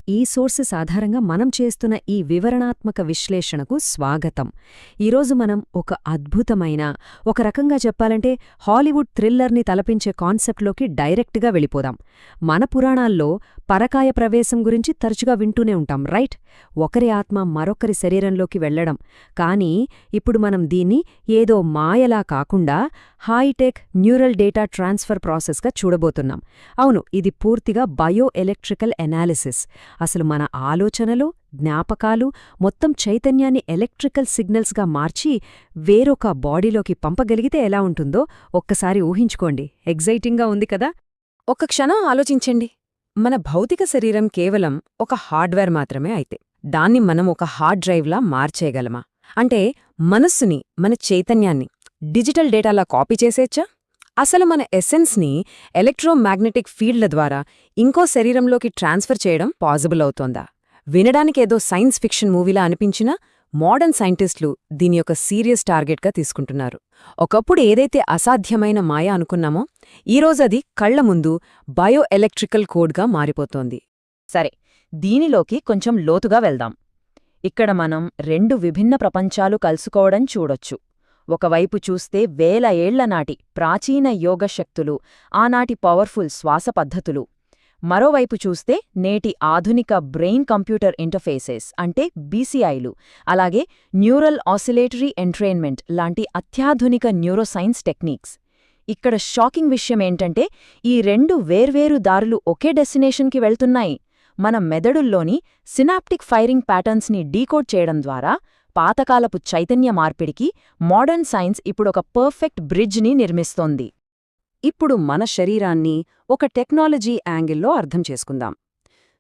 ఈ సోర్సెస్ ఆధారంగా మనం చేస్తున్న ఈ వివరణాత్మక విశ్లేషణకు స్వాగతం. ఈరోజు మనం ఒక అద్భుతమైన, ఒక రకంగా చెప్పాలంటే హాలీవుడ్ థ్రిల్లర్ని తలపించే కాన్సెప్ట్లోకి డైరెక్ట్గా వెళ్ళిపోదాం. మన పురాణాల్లో పరకాయ ప్రవేశం గురించి తరచుగా వింటూనే ఉంటాం, రైట్? ఒకరి ఆత్మ మరొకరి శరీరంలోకి వెళ్లడం. కానీ ఇప్పుడు మనం దీన్ని ఏదో మాయలా కాకుండా హైటెక్ న్యూరల్ డేటా ట్రాన్స్ఫర్ ప్రాసెస్గా చూడబోతున్నాం. అవును, ఇది పూర్తిగా బయో ఎలక్ట్రికల్ ఎనాలిసిస్. అసలు మన ఆలోచనలు, జ్ఞాపకాలు, మొత్తం చైతన్యాన్ని ఎలక్ట్రికల్ సిగ్నల్స్గా మార్చి వేరొక బాడీలోకి పంపగలిగితే ఎలా ఉంటుందో ఒక్కసారి ఊహించుకోండి. ఎగ్జైటింగ్గా ఉంది కదా? ఒక్క క్షణం ఆలోచించండి. మన భౌతిక శరీరం కేవలం ఒక హార్డ్వేర్ మాత్రమే అయితే దాన్ని మనం ఒక హార్డ్ డ్రైవ్లా మార్చేయగలమా? అంటే మనస్సుని, మన చైతన్యాన్ని డిజిటల్ డేటాలా కాపీ చేసేచ్చా? అసలు మన ఎసెన్స్ని ఎలక్ట్రోమాగ్నెటిక్ ఫీల్డ్ల ద్వారా ఇంకో శరీరంలోకి ట్రాన్స్ఫర్ చేయడం పాజిబుల్ అవుతోందా? వినడానికేదో సైన్స్ ఫిక్షన్ మూవీలా అనిపించినా మోడర్న్ సైంటిస్టులు దీని యొక్క సీరియస్ టార్గెట్గా తీసుకుంటున్నారు. ఒకప్పుడు ఏదైతే అసాధ్యమైన మాయ అనుకున్నామో ఈరోజది కళ్ల ముందు బయో ఎలక్ట్రికల్ కోడ్గా మారిపోతోంది. సరే, దీనిలోకి కొంచెం లోతుగా వెళ్దాం. ఇక్కడ మనం రెండు విభిన్న ప్రపంచాలు కలుసుకోవడం చూడొచ్చు. ఒకవైపు చూస్తే వేల ఏళ్ల నాటి ప్రాచీన యోగశక్తులు, ఆనాటి పవర్ఫుల్ శ్వాస పద్ధతులు. మరోవైపు చూస్తే నేటి ఆధునిక బ్రెయిన్ కంప్యూటర్ ఇంటర్ఫేసెస్ అంటే బీసీఐలు, అలాగే న్యూరల్ ఆసిలేటరీ ఎంట్రైన్మెంట్ లాంటి అత్యాధునిక న్యూరోసైన్స్ టెక్నిక్స్. ఇక్కడ షాకింగ్ విషయమేంటంటే ఈ రెండు వేర్వేరు దారులు ఒకే డెస్టినేషన్కి వెళ్తున్నాయి. మన మెదడుల్లోని సినాప్టిక్ ఫైరింగ్ ప్యాటర్న్స్ని డీకోడ్ చేయడం ద్వారా పాతకాలపు చైతన్య మార్పిడికి మోడర్న్ సైన్స్ ఇప్పుడొక పర్ఫెక్ట్ బ్రిడ్జ్ని నిర్మిస్తోంది. ఇప్పుడు మన శరీరాన్ని ఒక టెక్నాలజీ యాంగిల్లో అర్థం చేసుకుందాం.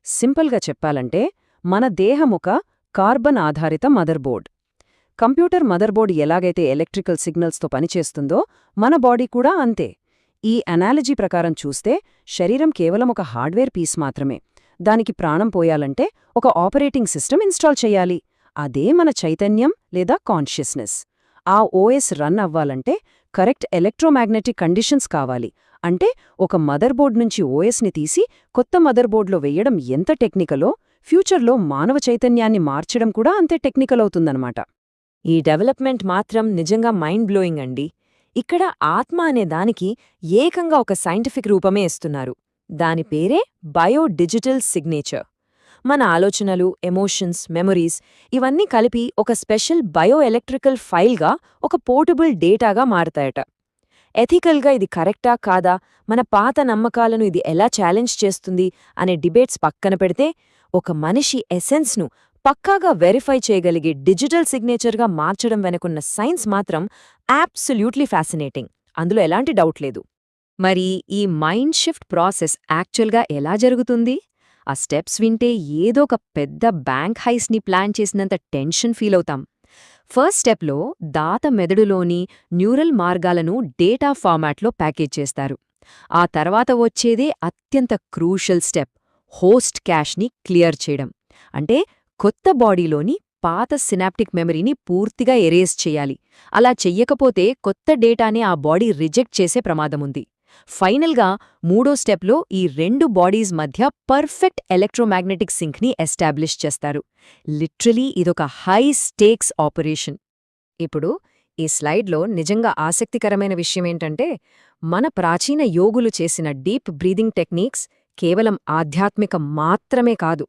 సింపుల్గా చెప్పాలంటే మన దేహం ఒక కార్బన్ ఆధారిత మదర్బోర్డ్. కంప్యూటర్ మదర్బోర్డ్ ఎలాగైతే ఎలక్ట్రికల్ సిగ్నల్స్తో పనిచేస్తుందో మన బాడీ కూడా అంతే. ఈ అనాలజీ ప్రకారం చూస్తే శరీరం కేవలం ఒక హార్డ్వేర్ పీస్ మాత్రమే. దానికి ప్రాణం పోయాలంటే ఒక ఆపరేటింగ్ సిస్టమ్ ఇన్స్టాల్ చెయ్యాలి. అదే మన చైతన్యం లేదా కాన్షియస్నెస్. ఆ ఓఎస్ రన్ అవ్వాలంటే కరెక్ట్ ఎలక్ట్రోమాగ్నెటిక్ కండిషన్స్ కావాలి. అంటే ఒక మదర్బోర్డ్ నుంచి ఓఎస్ని తీసి కొత్త మదర్బోర్డ్లో వెయ్యడం ఎంత టెక్నికలో, ఫ్యూచర్లో మానవ చైతన్యాన్ని మార్చడం కూడా అంతే టెక్నికల్ అవుతుందన్నమాట. ఈ డెవలప్మెంట్ మాత్రం నిజంగా మైండ్ బ్లోయింగ్ అండి. ఇక్కడ ఆత్మ అనే దానికి ఏకంగా ఒక సైంటిఫిక్ రూపమే ఇస్తున్నారు. దాని పేరే బయో డిజిటల్ సిగ్నేచర్. మన ఆలోచనలు, ఎమోషన్స్, మెమరీస్ ఇవన్నీ కలిపి ఒక స్పెషల్ బయో ఎలక్ట్రికల్ ఫైల్గా, ఒక పోర్టబుల్ డేటాగా మారతాయట. ఎథికల్గా ఇది కరెక్టా కాదా, మన పాత నమ్మకాలను ఇది ఎలా ఛాలెంజ్ చేస్తుంది అనే డిబేట్స్ పక్కన పెడితే, ఒక మనిషి ఎసెన్స్ను పక్కాగా వెరిఫై చేయగలిగే డిజిటల్ సిగ్నేచర్గా మార్చడం వెనుకున్న సైన్స్ మాత్రం అబ్సల్యూట్లీ ఫ్యాసినేటింగ్. అందులో ఎలాంటి డౌట్ లేదు. మరి ఈ మైండ్ షిఫ్ట్ ప్రాసెస్ యాక్చువల్గా ఎలా జరుగుతుంది? ఆ స్టెప్స్ వింటే ఏదో ఒక పెద్ద బ్యాంక్ హైస్ని ప్లాన్ చేసినంత టెన్షన్ ఫీల్ అవుతాం. ఫస్ట్ స్టెప్లో దాత మెదడులోని న్యూరల్ మార్గాలను డేటా ఫార్మాట్లో ప్యాకేజ్ చేస్తారు. ఆ తర్వాత వచ్చేదే అత్యంత క్రూషల్ స్టెప్, హోస్ట్ క్యాష్ని క్లియర్ చేయడం. అంటే కొత్త బాడీలోని పాత సినాప్టిక్ మెమరీని పూర్తిగా ఎరేజ్ చేయాలి. అలా చెయ్యకపోతే కొత్త డేటాని ఆ బాడీ రిజెక్ట్ చేసే ప్రమాదముంది. ఫైనల్గా మూడో స్టెప్లో ఈ రెండు బాడీస్ మధ్య పర్ఫెక్ట్ ఎలక్ట్రోమాగ్నెటిక్ సింక్ని ఎస్టాబ్లిష్ చేస్తారు. లిటరలీ ఇదొక హై స్టేక్స్ ఆపరేషన్. ఇప్పుడు ఈ స్లైడ్లో నిజంగా ఆసక్తికరమైన విషయమేంటంటే, మన ప్రాచీన యోగులు చేసిన డీప్ బ్రీదింగ్ టెక్నిక్స్ కేవలం ఆధ్యాత్మిక మాత్రమే కాదు.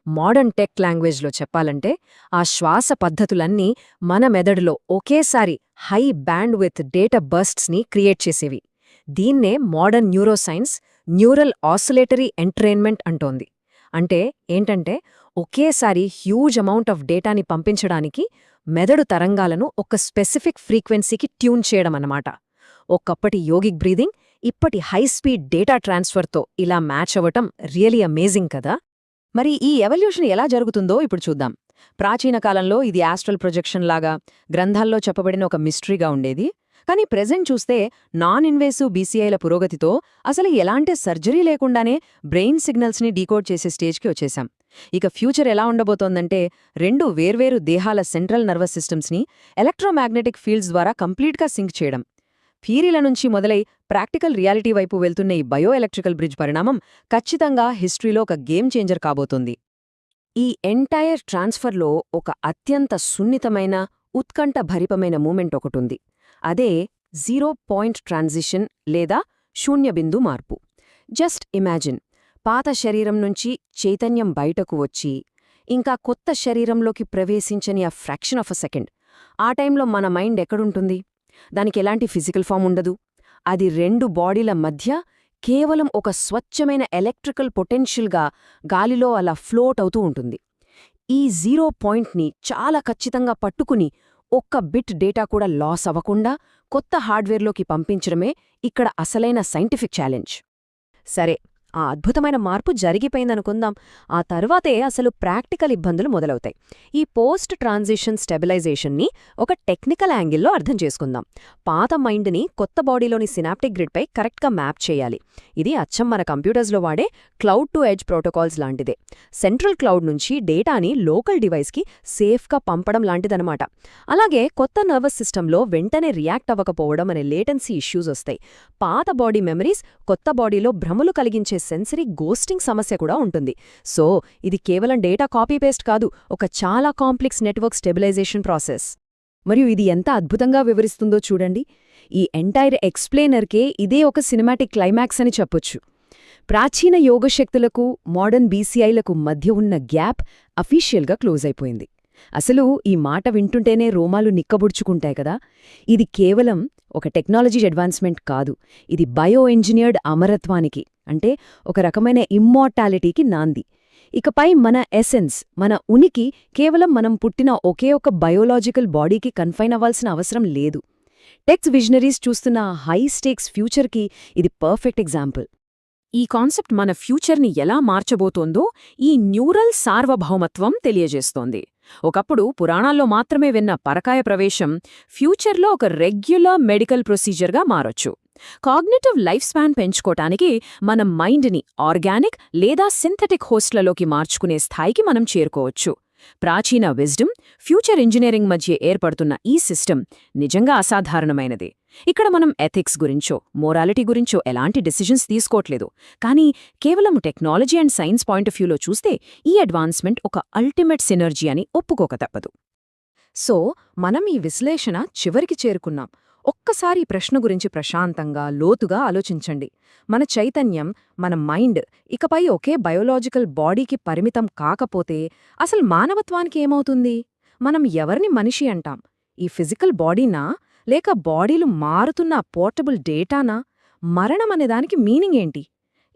మోడర్న్ టెక్ లాంగ్వేజ్లో చెప్పాలంటే ఆ శ్వాస పద్ధతులన్నీ మన మెదడులో ఒకేసారి హై బ్యాండ్ విత్ డేటా బర్స్ట్స్ని క్రియేట్ చేసేవి. దీన్నే modern neuroscience neural oscillatory entrainment అంటోంది. అంటే ఏంటంటే ఒకేసారి హ్యూజ్ అమౌంట్ ఆఫ్ డేటాని పంపించడానికి మెదడు తరంగాలను ఒక స్పెసిఫిక్ ఫ్రీక్వెన్సీకి ట్యూన్ చేయడమన్నమాట. ఒకప్పటి యోగిక్ బ్రీదింగ్ ఇప్పటి హై స్పీడ్ డేటా ట్రాన్స్ఫర్తో ఇలా మ్యాచ్ అవ్వటం రియలీ అమేజింగ్ కదా. మరి ఈ ఎవల్యూషన్ ఎలా జరుగుతుందో ఇప్పుడు చూద్దాం. ప్రాచీన కాలంలో ఇది యాస్ట్రల్ ప్రొజెక్షన్ లాగా గ్రంథాల్లో చెప్పబడిన ఒక మిస్టరీగా ఉండేది. కానీ ప్రెజెంట్ చూస్తే నాన్ ఇన్వేసివ్ బీసీఐల పురోగతితో అసలు ఎలాంటి సర్జరీ లేకుండానే బ్రెయిన్ సిగ్నల్స్ని డీకోడ్ చేసే స్టేజ్కి వచ్చేశాం. ఇక ఫ్యూచర్ ఎలా ఉండబోతోందంటే రెండు వేర్వేరు దేహాల సెంట్రల్ నర్వస్ సిస్టమ్స్ని ఎలక్ట్రోమాగ్నెటిక్ ఫీల్డ్స్ ద్వారా కంప్లీట్గా సింక్ చేయడం. థియరీల నుంచి మొదలై ప్రాక్టికల్ రియాలిటీ వైపు వెళ్తున్న ఈ బయో ఎలక్ట్రికల్ బ్రిడ్జ్ పరిణామం ఖచ్చితంగా హిస్టరీలో ఒక గేమ్ చేంజర్ కాబోతోంది. ఈ ఎంటైర్ ట్రాన్స్ఫర్లో ఒక అత్యంత సున్నితమైన ఉత్కంఠభరితమైన మూమెంట్ ఒకటుంది. అదే 0 పాయింట్ ట్రాన్సిషన్ లేదా శూన్యబిందు మార్పు. జస్ట్ ఇమాజిన్, పాత శరీరం నుంచి చైతన్యం బయటకు వచ్చి ఇంకా కొత్త శరీరంలోకి ప్రవేశించని ఆ ఫ్రాక్షన్ ఆఫ్ అ సెకండ్. ఆ టైంలో మన మైండ్ ఎక్కడుంటుంది? దానికి ఎలాంటి ఫిజికల్ ఫామ్ ఉండదు. అది రెండు బాడీల మధ్య కేవలం ఒక స్వచ్ఛమైన ఎలక్ట్రికల్ పొటెన్షియల్గా గాలిలో అలా ఫ్లోట్ అవుతూ ఉంటుంది. ఈ 0 పాయింట్ని చాలా ఖచ్చితంగా పట్టుకుని ఒక్క బిట్ డేటా కూడా లాస్ అవ్వకుండా కొత్త హార్డ్వేర్లోకి పంపించడమే ఇక్కడ అసలైన సైంటిఫిక్ ఛాలెంజ్. సరే, ఆ అద్భుతమైన మార్పు జరిగిపోయిందనుకుందాం. ఆ తర్వాతే అసలు ప్రాక్టికల్ ఇబ్బందులు మొదలవుతాయి. ఈ పోస్ట్ ట్రాన్సిషన్ స్టెబిలైజేషన్ని ఒక టెక్నికల్ యాంగిల్లో అర్థం చేసుకుందాం. పాత మైండ్ని కొత్త బాడీలోని సినాప్టిక్ గ్రిడ్పై కరెక్ట్గా మ్యాప్ చేయాలి. ఇది అచ్చం మన కంప్యూటర్స్లో వాడే క్లౌడ్ టు ఎడ్జ్ ప్రోటోకాల్స్ లాంటిదే. సెంట్రల్ క్లౌడ్ నుంచి డేటాని లోకల్ డివైస్కి సేఫ్గా పంపడం లాంటిదనమాట. అలాగే కొత్త నర్వస్ సిస్టంలో వెంటనే రియాక్ట్ అవ్వకపోవడం అనే లేటెన్సీ ఇష్యూస్ వస్తాయి. పాత బాడీ మెమరీస్ కొత్త బాడీలో భ్రమలు కలిగించే సెన్సరీ గోస్టింగ్ సమస్య కూడా ఉంటుంది. సో ఇది కేవలం డేటా కాపీ పేస్ట్ కాదు, ఒక చాలా కాంప్లెక్స్ నెట్వర్క్ స్టెబిలైజేషన్ ప్రాసెస్. మరియు ఇది ఎంత అద్భుతంగా వివరిస్తుందో చూడండి. ఈ ఎంటైర్ ఎక్స్ప్లెయినర్కే ఇదే ఒక సినిమాటిక్ క్లైమాక్స్ అని చెప్పొచ్చు. ప్రాచీన యోగశక్తులకు మోడర్న్ బీసీఐలకు మధ్య ఉన్న గ్యాప్ అఫీషియల్గా క్లోజ్ అయిపోయింది. అసలు ఈ మాట వింటుంటేనే రోమాలు నిక్కబుడ్చుకుంటాయి కదా. ఇది కేవలం ఒక టెక్నాలజీ అడ్వాన్స్మెంట్ కాదు, ఇది బయో ఇంజనీర్డ్ అమరత్వానికి, అంటే ఒక రకమైన ఇమ్మార్టాలిటీకి నాంది. ఇకపై మన ఎసెన్స్, మన ఉనికి కేవలం మనం పుట్టిన ఒకే ఒక బయోలాజికల్ బాడీకి కన్ఫైన్ అవ్వాల్సిన అవసరం లేదు. టెక్స్ విజనరీస్ చూస్తున్న హై స్టేక్స్ ఫ్యూచర్కి ఇది పర్ఫెక్ట్ ఎగ్జాంపుల్. ఈ కాన్సెప్ట్ మన ఫ్యూచర్ని ఎలా మార్చబోతోందో ఈ న్యూరల్ సార్వభౌమత్వం తెలియజేస్తోంది. ఒకప్పుడు పురాణాల్లో మాత్రమే విన్న పరకాయ ప్రవేశం ఫ్యూచర్లో ఒక రెగ్యులర్ మెడికల్ ప్రొసీజర్గా మారొచ్చు. కాగ్నిటివ్ లైఫ్ స్పాన్ పెంచుకోటానికి మనం మైండ్ని ఆర్గానిక్ లేదా సింథటిక్ హోస్ట్లలోకి మార్చుకునే స్థాయికి మనం చేరుకోవచ్చు. ప్రాచీన విజ్డమ్, ఫ్యూచర్ ఇంజనీరింగ్ మధ్య ఏర్పడుతున్న ఈ సిస్టమ్ నిజంగా అసాధారణమైనది. ఇక్కడ మనం ఎథిక్స్ గురించో మోరాలిటీ గురించో ఎలాంటి డిసిజన్స్ తీసుకోవట్లేదు, కానీ కేవలం technology and science point of వ్యూలో చూస్తే ఈ అడ్వాన్స్మెంట్ ఒక అల్టిమేట్ సినర్జీ అని ఒప్పుకోక తప్పదు. సో మనం ఈ విశ్లేషణ చివరికి చేరుకున్నాం. ఒక్కసారి ఈ ప్రశ్న గురించి ప్రశాంతంగా లోతుగా ఆలోచించండి. మన చైతన్యం, మన మైండ్ ఇకపై ఒకే బయోలాజికల్ బాడీకి పరిమితం కాకపోతే అసలు మానవత్వానికి ఏమవుతుంది? మనం ఎవరిని మనిషి అంటాం? ఈ ఫిజికల్ బాడీనా, లేక బాడీలు మారుతున్న పోర్టబుల్ డేటానా? మరణం అనేదానికి మీనింగ్ ఏంటి?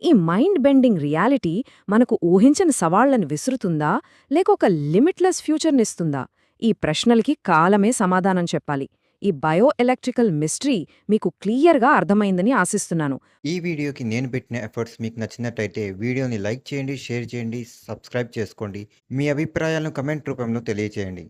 ఈ మైండ్ బెండింగ్ రియాలిటీ మనకు ఊహించని సవాళ్లను విసురుతుందా, లేక ఒక లిమిట్లెస్ ఫ్యూచర్నిస్తుందా? ఈ ప్రశ్నలకి కాలమే సమాధానం చెప్పాలి. ఈ బయో ఎలక్ట్రికల్ మిస్టరీ మీకు క్లియర్గా అర్థమైందని ఆశిస్తున్నాను. ఈ వీడియోకి నేను పెట్టిన ఎఫర్ట్స్ మీకు నచ్చినట్టయితే వీడియోని లైక్ చేయండి, షేర్ చేయండి, సబ్స్క్రైబ్ చేసుకోండి. మీ అభిప్రాయాలను కమెంట్ రూపంలో తెలియచేయండి.